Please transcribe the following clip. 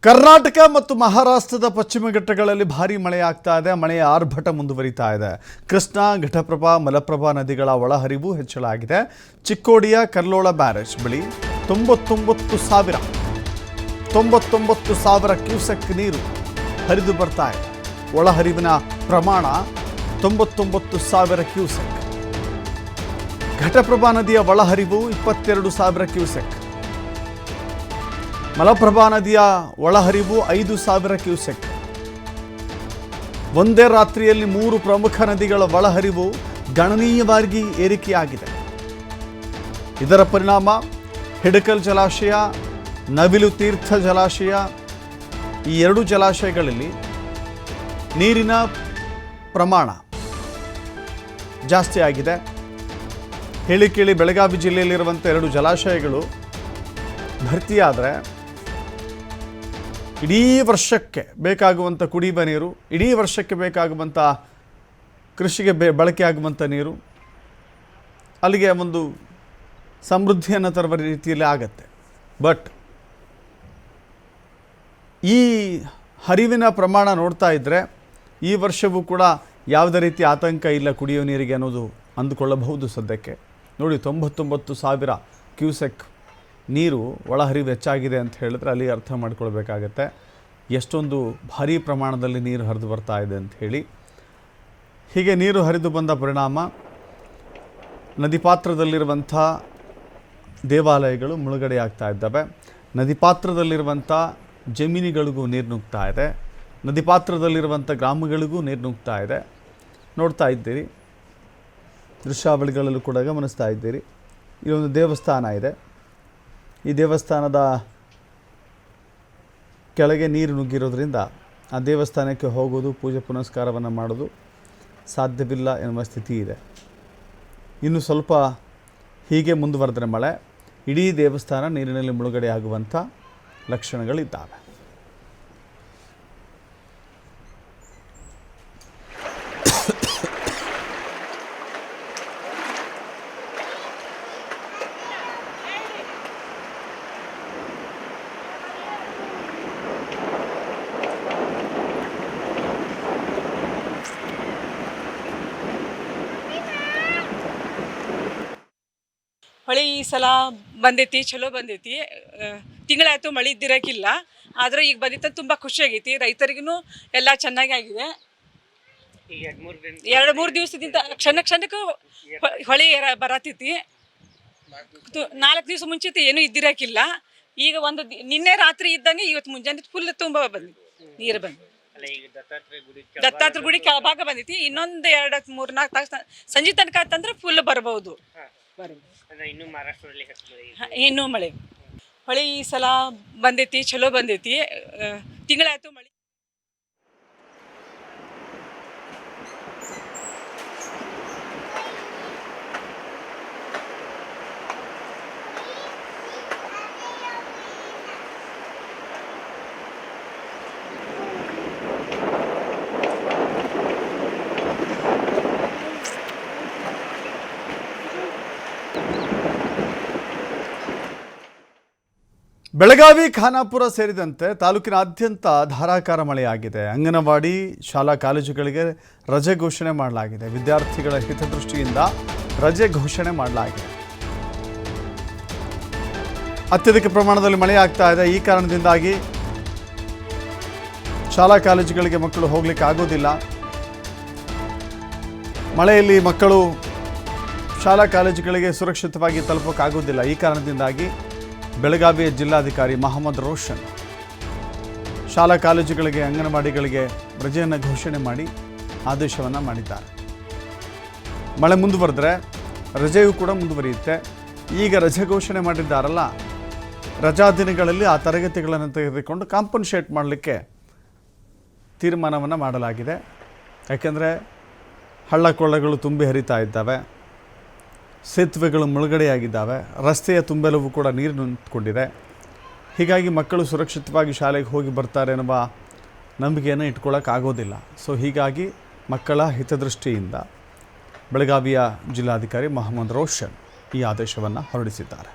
ಕರ್ನಾಟಕ ಮತ್ತು ಮಹಾರಾಷ್ಟ್ರದ ಪಶ್ಚಿಮ ಘಟ್ಟಗಳಲ್ಲಿ ಭಾರೀ ಮಳೆಯಾಗ್ತಾ ಇದೆ. ಮಳೆಯ ಆರ್ಭಟ ಮುಂದುವರಿತಾ ಇದೆ. ಕೃಷ್ಣಾ, ಘಟಪ್ರಭಾ, ಮಲಪ್ರಭಾ ನದಿಗಳ ಒಳಹರಿವು ಹೆಚ್ಚಳಾಗಿದೆ. ಚಿಕ್ಕೋಡಿಯ ಕರ್ಲೋಳ ಬ್ಯಾರೇಜ್ ಬಳಿ 99,000 ಕ್ಯೂಸೆಕ್ ನೀರು ಹರಿದು ಬರ್ತಾ ಇದೆ. ಒಳಹರಿವಿನ ಪ್ರಮಾಣ 99,000 ಕ್ಯೂಸೆಕ್. ಘಟಪ್ರಭಾ ನದಿಯ ಒಳಹರಿವು 22,000 ಕ್ಯೂಸೆಕ್. ಮಲಪ್ರಭಾ ನದಿಯ ಒಳಹರಿವು 5,000 ಕ್ಯೂಸೆಕ್. ಒಂದೇ ರಾತ್ರಿಯಲ್ಲಿ 3 ಪ್ರಮುಖ ನದಿಗಳ ಒಳಹರಿವು ಗಣನೀಯವಾಗಿ ಏರಿಕೆಯಾಗಿದೆ. ಇದರ ಪರಿಣಾಮ ಹಿಡಕಲ್ ಜಲಾಶಯ, ನವಿಲು ತೀರ್ಥ ಜಲಾಶಯ, ಈ 2 ಜಲಾಶಯಗಳಲ್ಲಿ ನೀರಿನ ಪ್ರಮಾಣ ಜಾಸ್ತಿ ಆಗಿದೆ. ಹೇಳಿಕೇಳಿ ಬೆಳಗಾವಿ ಜಿಲ್ಲೆಯಲ್ಲಿರುವಂಥ 2 ಜಲಾಶಯಗಳು ಭರ್ತಿಯಾದರೆ ಇಡೀ ವರ್ಷಕ್ಕೆ ಬೇಕಾಗುವಂಥ ಕುಡಿಯುವ ನೀರು, ಇಡೀ ವರ್ಷಕ್ಕೆ ಬೇಕಾಗುವಂಥ ಕೃಷಿಗೆ ಬಳಕೆ ಆಗುವಂಥ ನೀರು ಅಲ್ಲಿಗೆ ಒಂದು ಸಮೃದ್ಧಿಯನ್ನು ತರುವ ರೀತಿಯಲ್ಲಿ ಆಗತ್ತೆ. ಬಟ್ ಈ ಹರಿವಿನ ಪ್ರಮಾಣ ನೋಡ್ತಾ ಇದ್ದರೆ ಈ ವರ್ಷವೂ ಕೂಡ ಯಾವುದೇ ರೀತಿ ಆತಂಕ ಇಲ್ಲ ಕುಡಿಯೋ ನೀರಿಗೆ ಅನ್ನೋದು ಅಂದುಕೊಳ್ಳಬಹುದು. ಸದ್ಯಕ್ಕೆ ನೋಡಿ, 99,000 ಕ್ಯೂಸೆಕ್ ನೀರು ಒಳಹರಿವು ಹೆಚ್ಚಾಗಿದೆ ಅಂತ ಹೇಳಿದ್ರೆ ಅಲ್ಲಿ ಅರ್ಥ ಮಾಡ್ಕೊಳ್ಬೇಕಾಗತ್ತೆ ಎಷ್ಟೊಂದು ಭಾರೀ ಪ್ರಮಾಣದಲ್ಲಿ ನೀರು ಹರಿದು ಬರ್ತಾ ಇದೆ ಅಂತ ಹೇಳಿ. ಹೀಗೆ ನೀರು ಹರಿದು ಬಂದ ಪರಿಣಾಮ ನದಿ ಪಾತ್ರದಲ್ಲಿರುವಂಥ ದೇವಾಲಯಗಳು ಮುಳುಗಡೆ ಆಗ್ತಾ ಇದ್ದಾವೆ. ನದಿ ಪಾತ್ರದಲ್ಲಿರುವಂಥ ಜಮೀನುಗಳಿಗೂ ನೀರು ನುಗ್ತಾ ಇದೆ. ನದಿ ಪಾತ್ರದಲ್ಲಿರುವಂಥ ಗ್ರಾಮಗಳಿಗೂ ನೀರು ನುಗ್ತಾ ಇದೆ. ನೋಡ್ತಾ ಇದ್ದೀರಿ, ದೃಶ್ಯಾವಳಿಗಳಲ್ಲೂ ಕೂಡ ಗಮನಿಸ್ತಾ ಇದ್ದೀರಿ. ಇಲ್ಲೊಂದು ದೇವಸ್ಥಾನ ಇದೆ. ಈ ದೇವಸ್ಥಾನದ ಕೆಳಗೆ ನೀರು ನುಗ್ಗಿರೋದ್ರಿಂದ ಆ ದೇವಸ್ಥಾನಕ್ಕೆ ಹೋಗೋದು, ಪೂಜೆ ಪುನಸ್ಕಾರವನ್ನು ಮಾಡೋದು ಸಾಧ್ಯವಿಲ್ಲ ಎನ್ನುವ ಸ್ಥಿತಿ ಇದೆ. ಇನ್ನು ಸ್ವಲ್ಪ ಹೀಗೆ ಮುಂದುವರೆದರೆ ಮಳೆ, ಇಡೀ ದೇವಸ್ಥಾನ ನೀರಿನಲ್ಲಿ ಮುಳುಗಡೆ ಆಗುವಂಥ ಲಕ್ಷಣಗಳಿದ್ದಾವೆ. ಹೊಳೆ ಈ ಸಲ ಬಂದೈತಿ, ಚಲೋ ಬಂದೈತಿ. ತಿಂಗಳಾಯ್ತು ಮಳೆ ಇದ್ದಿರಕ್ಕಿಲ್ಲ, ಆದ್ರೆ ಈಗ ಬಂದಿತ್ತ ತುಂಬ ಖುಷಿ ಆಗೈತಿ. ರೈತರಿಗೂ ಎಲ್ಲ ಚೆನ್ನಾಗಿ ಆಗಿದೆ. 2-3 ದಿವಸದಿಂದ ಕ್ಷಣಕ್ಕೆ ಹೊಳೆ ಬರತೈತಿ. 4 ದಿವಸ ಮುಂಚಿತ ಏನೂ ಇದ್ದಿರಕ್ಕಿಲ್ಲ. ಈಗ ನಿನ್ನೆ ರಾತ್ರಿ ಇದ್ದಂಗೆ ಇವತ್ತು ಮುಂಜಾನೆ ಫುಲ್ ತುಂಬ ನೀರು ಬಂದು ದತ್ತಾತ್ರೇಯ ಗುಡಿ ಕೆಳಭಾಗ ಬಂದೈತಿ. ಇನ್ನೊಂದು 2-3-4 ತಾಸು ಸಂಜೆ ತನಕ ಅಂತಂದ್ರೆ ಫುಲ್ ಬರ್ಬೋದು. ಇನ್ನೂ ಮಳೆ ಹೊಳೆ ಈ ಸಲ ಬಂದೈತಿ, ಚಲೋ ಬಂದೈತಿ. ತಿಂಗಳಾಯ್ತು ಮಳೆ. ಬೆಳಗಾವಿ, ಖಾನಾಪುರ ಸೇರಿದಂತೆ ತಾಲೂಕಿನಾದ್ಯಂತ ಧಾರಾಕಾರ ಮಳೆಯಾಗಿದೆ. ಅಂಗನವಾಡಿ, ಶಾಲಾ ಕಾಲೇಜುಗಳಿಗೆ ರಜೆ ಘೋಷಣೆ ಮಾಡಲಾಗಿದೆ. ವಿದ್ಯಾರ್ಥಿಗಳ ಹಿತದೃಷ್ಟಿಯಿಂದ ರಜೆ ಘೋಷಣೆ ಮಾಡಲಾಗಿದೆ. ಅತ್ಯಧಿಕ ಪ್ರಮಾಣದಲ್ಲಿ ಮಳೆಯಾಗ್ತಾ ಇದೆ. ಈ ಕಾರಣದಿಂದಾಗಿ ಶಾಲಾ ಕಾಲೇಜುಗಳಿಗೆ ಮಕ್ಕಳು ಹೋಗ್ಲಿಕ್ಕೆ ಆಗೋದಿಲ್ಲ. ಮಳೆಯಲ್ಲಿ ಮಕ್ಕಳು ಶಾಲಾ ಕಾಲೇಜುಗಳಿಗೆ ಸುರಕ್ಷಿತವಾಗಿ ತಲುಪೋಕ್ಕಾಗೋದಿಲ್ಲ. ಈ ಕಾರಣದಿಂದಾಗಿ ಬೆಳಗಾವಿಯ ಜಿಲ್ಲಾಧಿಕಾರಿ ಮಹಮ್ಮದ್ ರೋಷನ್ ಶಾಲಾ ಕಾಲೇಜುಗಳಿಗೆ, ಅಂಗನವಾಡಿಗಳಿಗೆ ರಜೆಯನ್ನು ಘೋಷಣೆ ಮಾಡಿ ಆದೇಶವನ್ನು ಮಾಡಿದ್ದಾರೆ. ಮಳೆ ಮುಂದುವರೆದ್ರೆ ರಜೆಯೂ ಕೂಡ ಮುಂದುವರಿಯುತ್ತೆ. ಈಗ ರಜೆ ಘೋಷಣೆ ಮಾಡಿದ್ದಾರಲ್ಲ, ರಜಾ ದಿನಗಳಲ್ಲಿ ಆ ತರಗತಿಗಳನ್ನು ತೆಗೆದುಕೊಂಡು ಕಾಂಪನ್ಸೇಟ್ ಮಾಡಲಿಕ್ಕೆ ತೀರ್ಮಾನವನ್ನು ಮಾಡಲಾಗಿದೆ. ಯಾಕೆಂದರೆ ಹಳ್ಳ ಕೊಳ್ಳಗಳು ತುಂಬಿ ಹರಿತಾ ಇದ್ದಾವೆ, ಸೇತುವೆಗಳು ಮುಳುಗಡೆಯಾಗಿದ್ದಾವೆ, ರಸ್ತೆಯ ತುಂಬೆಲ್ಲವೂ ಕೂಡ ನೀರು ನಿಂತ್ಕೊಂಡಿದೆ. ಹೀಗಾಗಿ ಮಕ್ಕಳು ಸುರಕ್ಷಿತವಾಗಿ ಶಾಲೆಗೆ ಹೋಗಿ ಬರ್ತಾರೆ ಎನ್ನುವ ನಂಬಿಕೆಯನ್ನು ಇಟ್ಕೊಳ್ಳೋಕ್ಕಾಗೋದಿಲ್ಲ. ಸೊ ಹೀಗಾಗಿ ಮಕ್ಕಳ ಹಿತದೃಷ್ಟಿಯಿಂದ ಬೆಳಗಾವಿಯ ಜಿಲ್ಲಾಧಿಕಾರಿ ಮಹಮ್ಮದ್ ರೋಷನ್ ಈ ಆದೇಶವನ್ನು ಹೊರಡಿಸಿದ್ದಾರೆ.